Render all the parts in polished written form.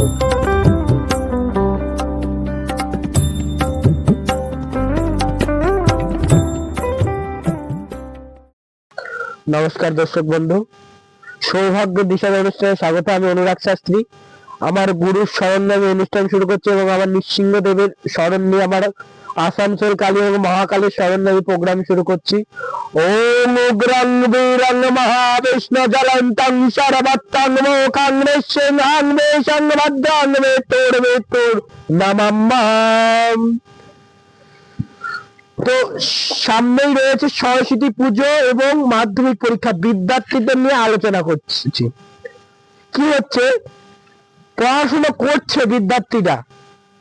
নমস্কার দর্শক বন্ধু, সৌভাগ্য দিশা অনুষ্ঠানে স্বাগত। আমি অনুরাগ শাস্ত্রী। আমার গুরুর স্মরণ নামে অনুষ্ঠান শুরু করছে এবং আমার নৃসিংহ দেবের স্মরণ নিয়ে আমার আসানসোল কালী এবং মহাকালীর স্মরণ নামে প্রোগ্রাম শুরু করছি। ওম উগ্রং বীরং মহাবিষ্ণু জ্বলন্तं সর্বত্রং মোক্ষং নিঃসিংহং বেশং ভদ্রং মৃত্যুর নমাম্যহম। তো সামনেই রয়েছে সরস্বতী পুজো এবং মাধ্যমিক পরীক্ষা, বিদ্যার্থীদের নিয়ে আলোচনা করছি। কি হচ্ছে, পড়াশোনা করছে বিদ্যার্থীরা,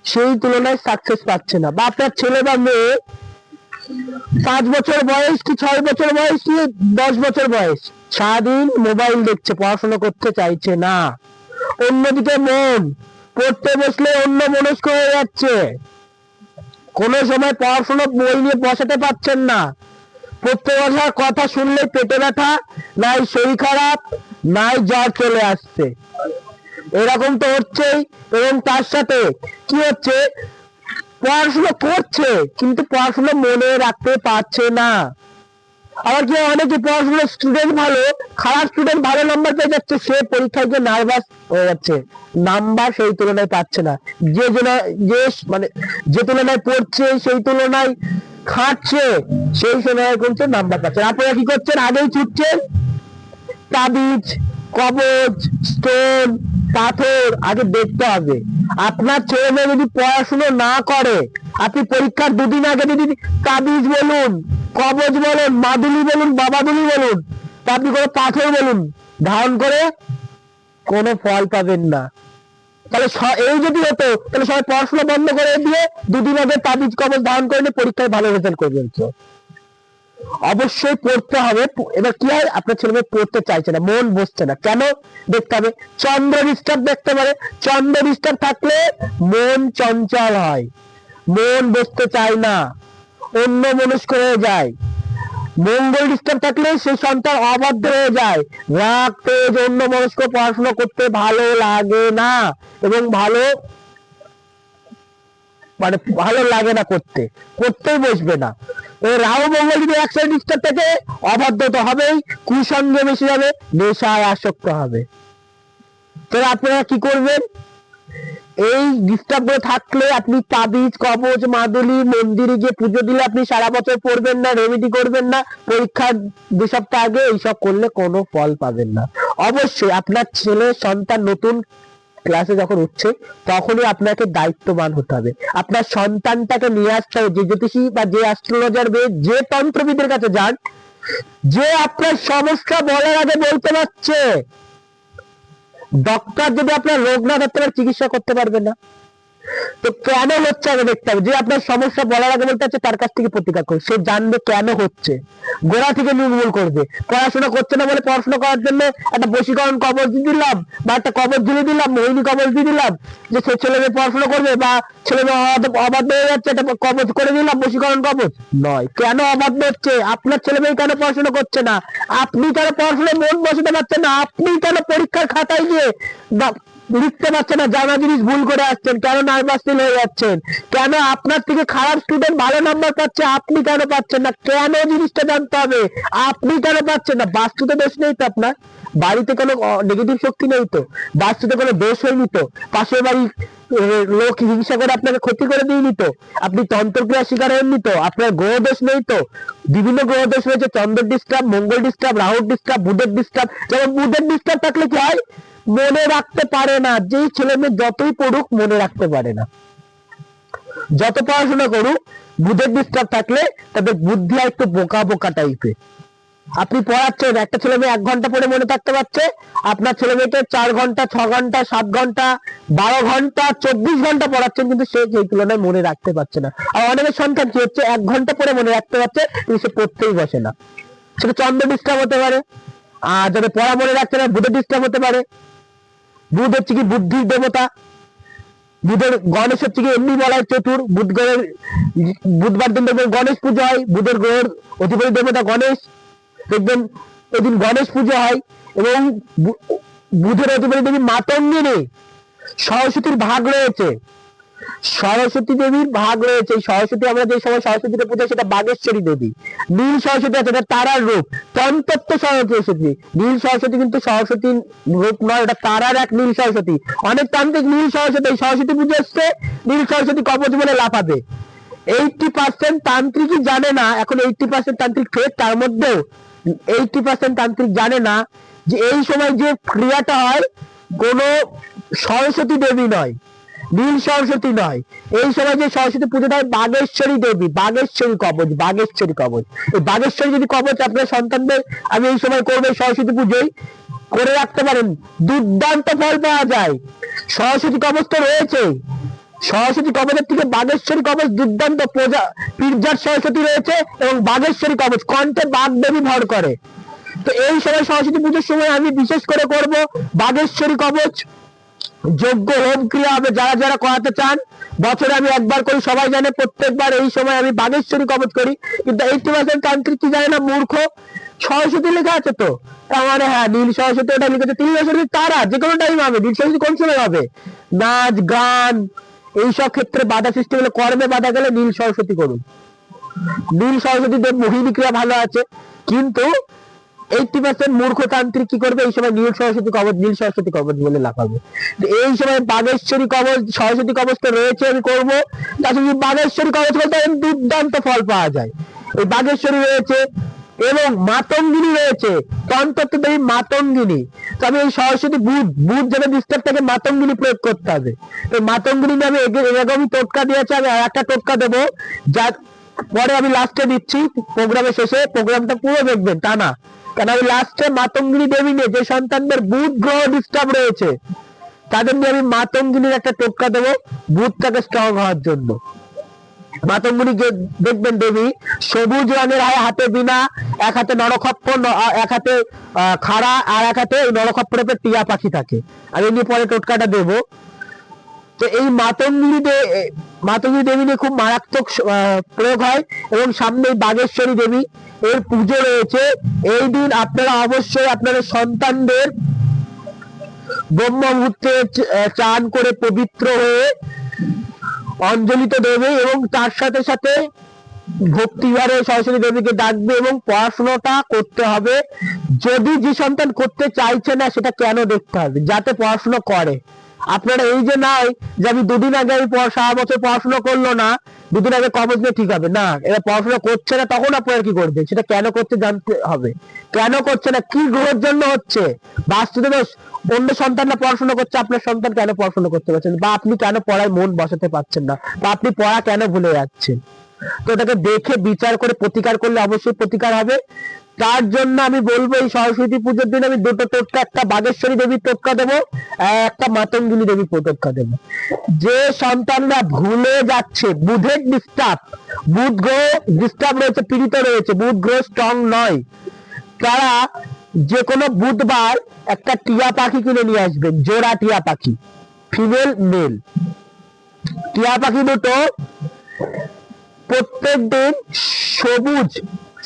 সেই তুলনায় সাকসেস পাচ্ছে না। বা আপনার ছেলে বা মেয়ে 5 বছর বয়স কি 6 বছর বয়স কি 10 বছর বয়স, সারাদিন মোবাইল দেখছে, পড়াশোনা করতে চাইছে না। অন্যদিকে মন, পড়তে বসলে অন্য মনস্ক হয়ে যাচ্ছে, কোন সময় পড়াশোনা বই নিয়ে বসাতে পারছেন না। পড়তে বসার কথা শুনলে পেটে ব্যথা, নাই শরীর খারাপ, নাই জ্বর চলে আসছে। এরকম তো হচ্ছেই। এবং তার সাথে কি হচ্ছে, পড়াশোনা করছে কিন্তু পড়াশোনা মনে রাখতে পারছে না। আবার কি অনেকে পড়াশোনার স্টুডেন্ট ভালো, খারাপ স্টুডেন্ট ভালো নাম্বার পেয়ে যাচ্ছে, সে পরীক্ষায় গিয়ে নার্ভাস হয়ে যাচ্ছে, নাম্বার সেই তুলনায় পাচ্ছে না। যে তুলনায় পড়ছে সেই তুলনায় খাটছে, সেই তুলনায় কিন্তু নাম্বার পাচ্ছে। আপনারা কি করছেন, আগেই ছুটছেন তাবিজ, কবজ, স্টোন, পাথর আগে দেখতে হবে। আপনার ছেলে মেয়ে যদি পড়াশুনো না করে, আপনি পরীক্ষার 2 দিন আগে যদি তাবিজ বলুন, কবজ বলুন, মাদুলি বলুন, বাবাদুলি বলুন, তা আপনি কোনো পাথর বলুন, ধারণ করে কোনো ফল পাবেন না। তাহলে এই যদি হতো, তাহলে সবাই পড়াশোনা বন্ধ করে দিয়ে 2 দিন আগে তাবিজ কবজ ধারণ করে পরীক্ষায় ভালো রেজাল্ট করবেন। অবশ্যই পড়তে হবে। এবার কি হয়, আপনার ছেলে মেয়ে পড়তে চাইছে না, মন বসছে না, কেন দেখতে হবে। চন্দ্র ডিস্টার্ব দেখতে পারে, চন্দ্র ডিস্টার্ব থাকলে মন চঞ্চল হয়, মন বসতে চায় না, অন্য মনস্ক হয়ে যায়। মঙ্গল ডিস্টার্ব থাকলে সেই সন্তান অবাধ্য হয়ে যায়, রাগ তেজ, অন্য মনস্ক, পড়াশোনা করতে ভালো লাগে না এবং ভালো লাগে না, করতেই বসবে না। রাহু মঙ্গল যদি একসাথে ডিস্টার্ব থাকে, অবাধ্যতা হবেই, কুসঙ্গে মিশে যাবে, নেশায় আসক্ত হবে। তাহলে আপনারা কি করবেন, এই ডিস্টার্ব করে থাকলে আপনি তাবিজ, কবজ, মাদুলি, মন্দিরে গিয়ে পুজো দিলে আপনি সারা বছর পড়বেন না, রেমেডি করবেন না, পরীক্ষার 2 সপ্তাহ আগে এইসব করলে কোনো ফল পাবেন না। অবশ্যই আপনার ছেলে সন্তান নতুন ক্লাসে যখন উঠছে, তখনই আপনাকে দায়িত্ববান হতে হবে। আপনার সন্তানটাকে নিয়ে আসতে হবে, যে জ্যোতিষী বা যে অ্যাস্ট্রোলজার, যে তন্ত্রবিদের কাছে যান, যে আপনার সমস্যা বলার আগে বলতে পারছে। ডক্টর যদি আপনার রোগ না ধরতে পারে, চিকিৎসা করতে পারবে না। তো কেন হচ্ছে আগে দেখতে হবে। যে আপনার সমস্যা বলার আগে বলতে হচ্ছে, তার কাছ থেকে প্রতিকার করবে, সে জানবে কেন হচ্ছে, গোড়া থেকে নির্মূল করবে। পড়াশোনা করছে না বলে পড়াশোনা করার জন্য একটা বশীকরণ কবজ দিয়ে দিলাম, বা একটা কবজ ঝুলিয়ে দিলাম, মোহিনী কবজ দিয়ে দিলাম, যে সে ছেলে মেয়ে পড়াশোনা করবে, বা ছেলে মেয়ে অবাধ্য হয়ে যাচ্ছে, একটা কবজ করে দিলাম, বশীকরণ কবজ নয়। কেন অবাধ্য হচ্ছে, আপনার ছেলে মেয়ে কেন পড়াশোনা করছে না, আপনি কেন পড়াশোনায় মন বসাতে পারছেন না, আপনি কেন পরীক্ষার খাতায় গিয়ে লিখতে পারছেন না, জানা জিনিস ভুল করে আসছেন, কেন নার্ভাস ফিল হয়ে যাচ্ছেন, কেন আপনার থেকে খারাপ স্টুডেন্ট ভালো নাম্বার পাচ্ছে, আপনি কেন পাচ্ছেন না, কেন জিনিসটা জানতে হবে। আপনি কেন পাচ্ছেন না, বাস্তুতে দোষ নেই তো, আপনার বাড়িতে কোনো নেগেটিভ শক্তি নেই তো, বাস্তুতে কোনো দোষ হয়নি তো, পাশের বাড়ি লোক হিংসা করে আপনাকে ক্ষতি করে দিইনি তো, আপনি তন্ত্রক্রিয়া শিকার হননি তো, আপনার গ্রহ দোষ নেই তো। বিভিন্ন গ্রহ দোষ রয়েছে, চন্দ্র ডিস্টার্ব, মঙ্গল ডিস্টার্ব, রাহুর ডিস্টার্ব, বুধের ডিস্টার্ব। যেমন বুধের ডিস্টার্ব থাকলে কি হয়, মনে রাখতে পারে না। যেই ছেলে মেয়ে যতই পড়ুক মনে রাখতে পারে না, যত পড়াশোনা করুক, বুধের ডিস্টার্ব থাকলে তাদের বুদ্ধি হয় একটু বোকা বোকা টাইপের। আপনি পড়াচ্ছেন, একটা ছেলে মেয়ে 1 ঘন্টা পড়ে মনে থাকতে পারছে, আপনার ছেলে মেয়েকে 4 ঘন্টা, 6 ঘন্টা, 7 ঘন্টা, 12 ঘন্টা, 24 ঘন্টা পড়াচ্ছেন, কিন্তু সে সেই তুলনায় মনে রাখতে পারছে না। আর অনেকের সন্তান কি হচ্ছে, 1 ঘন্টা পড়ে মনে রাখতে পারছে, কিন্তু সে পড়তেই বসে না। সেটা চন্দ্র ডিস্টার্ব হতে পারে। আর যাদের পড়া মনে রাখতে না, বুধের ডিস্টার্ব হতে পারে। বুধ হচ্ছে কি বুদ্ধির দেবতা, বুধের গণেশ হচ্ছে কি এমনি বলা হয় চতুর। বুধবার দিন দেখবেন গণেশ পুজো হয়, বুধের গ্রহের অধিপতি দেবতা গণেশ, দেখবেন ওই দিন গণেশ পুজো হয়। এবং বুধের অধিপতি দেবী মাতঙ্গিনী, সরস্বতীর ভাগ রয়েছে, সরস্বতী দেবীর ভাগ রয়েছে। এই সরস্বতী আমরা যে সময় সরস্বতীকে পূজা, সেটা বাগেশ্বরী দেবী। নীল সরস্বতী আছে, এটা তারার রূপ, তন্ত্রত্ব সরস্বতী। নীল সরস্বতী কিন্তু সরস্বতীর রূপ নয়, এটা তারার এক নীল সরস্বতী। অনেক তান্ত্রিক নীল সরস্বতী, সরস্বতী পুজো এসছে নীল সরস্বতী কবচ বলে লাফাবে। 80% তান্ত্রিকই জানে না, এখন 80% তান্ত্রিক ফেক, তার মধ্যেও 80% তান্ত্রিক জানে না যে এই সময় যে ক্রিয়াটা হয় কোন সরস্বতী দেবী নয়, নীল সরস্বতী নয়। এই সময় যে সরস্বতী পুজোটা হয় বাগেশ্বরী দেবী, বাগেশ্বরী কবচ, বাগেশ্বরী কবচ। এই বাগেশ্বরী যদি কবচ আপনার সন্তানদের আমি এই সময় করবো, সরস্বতী পুজোয় করে রাখতে পারেন, দুর্দান্ত ফল পাওয়া যায়। সরস্বতী কবচ তো রয়েছে, সরস্বতী কবচের থেকে বাগেশ্বরী কবচ দুর্দান্ত। পীরজাত সরস্বতী রয়েছে এবং বাগেশ্বরী কবচ, কণ্ঠে বাগ দেবী ভর করে। তো এই সময় সরস্বতী পুজোর সময় আমি বিশেষ করে করব বাগেশ্বরী কবচ। যজ্ঞ হোম ক্রিয়া হবে, যারা যারা করাতে চান, বছরে আমি একবার করি, সবাই জানে, প্রত্যেকবার এই সময় আমি বাগেশ্বরী কবচ করি। কিন্তু 80% তান্ত্রিক কি জানে না, মূর্খ। সরস্বতী লেখা আছে তো, মানে হ্যাঁ নীল সরস্বতী ওটা লিখেছে, নীল সরস্বতী তারা যে কোনো টাইম হবে। নীল সরস্বতী কোন সময় হবে? নাচ গান এইসব ক্ষেত্রে বাধা সৃষ্টি হলে, কর্মে বাধা গেলে নীল সরস্বতী করুন। নীল সরস্বতী দেব মোহিনী ক্রিয়া ভালো আছে, কিন্তু 80% মূর্খতান্ত্রিক কি করবে, এই সময় নীল সরস্বতী কবচ, নীল সরস্বতী কবচ বলে লাফাবে। এই সময় বাগেশ্বরী কবচ, সরস্বতী কবচ তো রয়েছে, আমি করবো। তাছাড়া বাগেশ্বরী কবচ করতে দুর্দান্ত ফল পাওয়া যায়। এই বাগেশ্বরী রয়েছে এবং মাতঙ্গিনী রয়েছে, তন্ত্রত্ব দেবী মাতঙ্গিনী। তো আমি এই সরস্বতী বুধ যাতে ডিস্টার্ব থাকে, মাতঙ্গিনী প্রয়োগ করতে হবে। এই মাতঙ্গিনী আমি এরকমই টোটকা দিয়েছি, আমি আর একটা টোটকা দেবো, যা পরে আমি লাস্টে দিচ্ছি প্রোগ্রামের শেষে। প্রোগ্রামটা পুরো দেখবেন টানা, কারণ আমি লাস্টে মাতঙ্গিনী দেবী নিয়ে, যে সন্তানদের বুধ গ্রহ ডিস্টার্ব রয়েছে তাদের নিয়ে আমি মাতঙ্গিনীর একটা টোটকা দেবো, বুধটাকে স্ট্রং হওয়ার জন্য। মাতঙ্গিনীকে দেখবেন দেবী সবুজ রঙের হয়, হাতে বিনা, এক হাতে নরখপ্পর, এক হাতে খাড়া, আর এক হাতে নরখপ্পরের উপর টিয়া পাখি থাকে। আমি এমনি পরে টোটকাটা দেবো। তো এই মাতঙ্গিনী দেবী নিয়ে খুব মারাত্মক প্রয়োগ হয়। এবং সামনে বাগেশ্বরী দেবী এর পুজো রয়েছে। এই দিন আপনারা অবশ্যই আপনাদের সন্তানদের ব্রহ্ম মুহূর্তে চান করে পবিত্র হয়ে অঞ্জলি তো দেবে, এবং তার সাথে সাথে ভক্তিভাবে সরস্বতী দেবীকে ডাকবে এবং পড়াশোনাটা করতে হবে। যদি যে সন্তান করতে চাইছে না, সেটা কেন দেখতে হবে, যাতে পড়াশোনা করে। আপনারা এই যে নয় যে আমি দুদিন আগে আমি সারা বছর পড়াশোনা করলো না, দুদিন আগে কবচ নিয়ে ঠিক হবে না। এরা পড়াশোনা করছে না, তখন আপনারা কি করবে, সেটা কেন করছে জানতে হবে। কেন করছে না, কি গ্রহের জন্য হচ্ছে, বাস্তবে অন্য সন্তানরা পড়াশোনা করছে, আপনার সন্তান কেন পড়াশোনা করতে পারছেন, বা আপনি কেন পড়ায় মন বসাতে পারছেন না, বা আপনি পড়া কেন ভুলে যাচ্ছেন। তো ওটাকে দেখে বিচার করে প্রতিকার করলে অবশ্যই প্রতিকার হবে। তার জন্য আমি বলবো এই সরস্বতী পুজোর দিন আমি দুটো টোটকা, একটা বাগেশ্বরী দেবীর টোটকা দেবো, একটা মাতঙ্গিনী দেবীর টোটকা দেবো। যে সন্তানরা ভুলে যাচ্ছে, বুধের ডিস্টার্ব, বুধ গ্রহ ডিস্টার্ব রয়েছে, পীড়িত রয়েছে, বুধ গ্রহ স্ট্রং নয়, তারা যে কোনো বুধবার একটা টিয়া পাখি কিনে নিয়ে আসবেন, জোড়া টিয়া পাখি, ফিমেল মেল টিয়া পাখি দুটো। প্রত্যেক দিন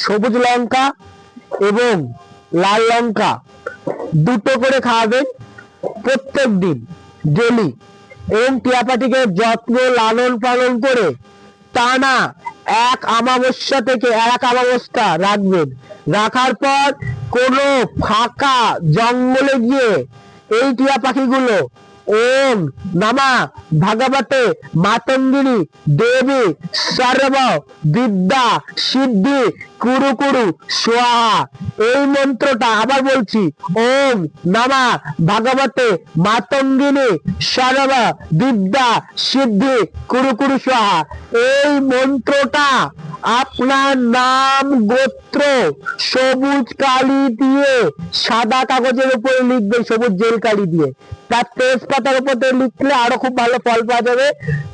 সবুজ লঙ্কা এবং লাল লঙ্কা দুটো করে খাওয়াবেন প্রত্যেক দিন ডেলি, এবং টিয়া পাখিকে যত্ন লালন পালন করে টানা এক অমাবস্যা রাখবেন। রাখার পর কোনো ফাঁকা জঙ্গলে গিয়ে এই টিয়া পাখিগুলো ওম নমা ভগবতে মাতঙ্গিনী দেবী সর্ব বিদ্যা সিদ্ধি কুরু কুরু স্বাহা, এই মন্ত্রটা আবার বলছি, ওম নমা ভগবতে মাতঙ্গিনী সর্ব বিদ্যা সিদ্ধি কুরু কুরু স্বাহা, এই মন্ত্রটা আপনার নাম গোত্র সবুজ কালি দিয়ে সাদা কাগজের উপরে লিখবেন, সবুজ জেল কালি দিয়ে। তার তেজপাতার উপর লিখলে আরো খুব ভালো ফল পাওয়া যাবে।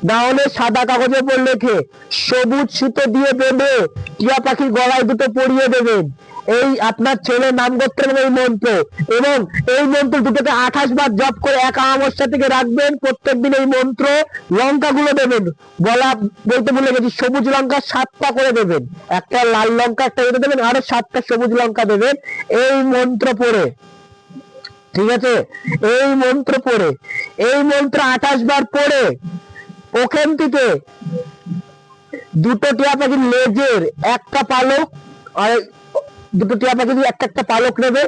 না হলে সাদা কাগজের উপর লিখে সবুজ সুতো দিয়ে বেঁধে টিয়া পাখির গলায় দুটো পরিয়ে দেবেন। এই আপনার ছেলের নাম করতে হবে এই মন্ত্র, এবং এই মন্ত্র দুটোকে 28 বার জপ করে এক অমাবস্যা থেকে রাখবেন। প্রত্যেকদিন এই মন্ত্র লঙ্কাগুলো দেবেন, বলতে ভুলে গেছি, সবুজ লঙ্কা 7টা করে দেবেন, একটা লাল লঙ্কা একটা করে দেবেন, আরো 7টা সবুজ লঙ্কা দেবেন এই মন্ত্র পড়ে। ঠিক আছে, এই মন্ত্র পড়ে এই মন্ত্র 28 বার পড়ে ওখান থেকে দুটো টিয়া পাখির লেজের একটা পালক, আর দুটো টিয়া পাখির একটা পালক নেবে,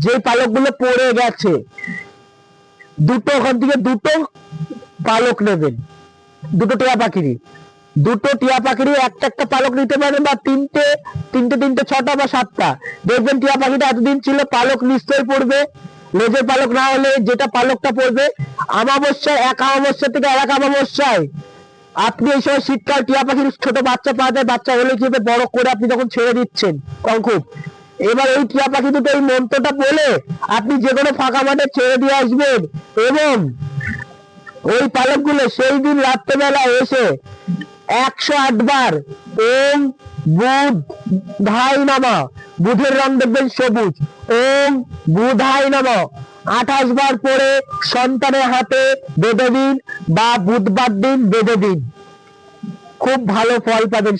যে পালক গুলো পড়ে গেছে দুটো, ওখান থেকে দুটো পালক নেবেন, দুটো টিয়া পাখিরই একটা পালক নিতে পারেন, বা তিনটে 6টা বা 7টা। দেখবেন টিয়া পাখিটা এতদিন ছিল, পালক নিশ্চয়ই পড়বে। লেজের পালক না হলে যেটা পালকটা পড়বে, অমাবস্যায় এক অমাবস্যায় আপনি এই সময় শীতকাল টিয়া পাখির ছোট বাচ্চা পাওয়া যায়, বাচ্চা হলে কি হবে, বড় করে আপনি যখন ছেড়ে দিচ্ছেন খুব, এবার এই টিয়া পাখি দুটো এই মন্ত্রটা বলে আপনি যে কোনো ফাঁকা মাঠে ছেড়ে দিয়ে আসবেন, এবং ওই পালকগুলো সেই দিন রাত্রেবেলা এসে 108 বার ওম বুধায় নমঃ, বুধের রং দেখবেন সবুজ, ওম বুধায় নমঃ 28 বার পরে সন্তানের হাতে বেঁধে দিন, বা বুধবার দিন বেঁধে দিন, খুব ভালো ফল পাবেন।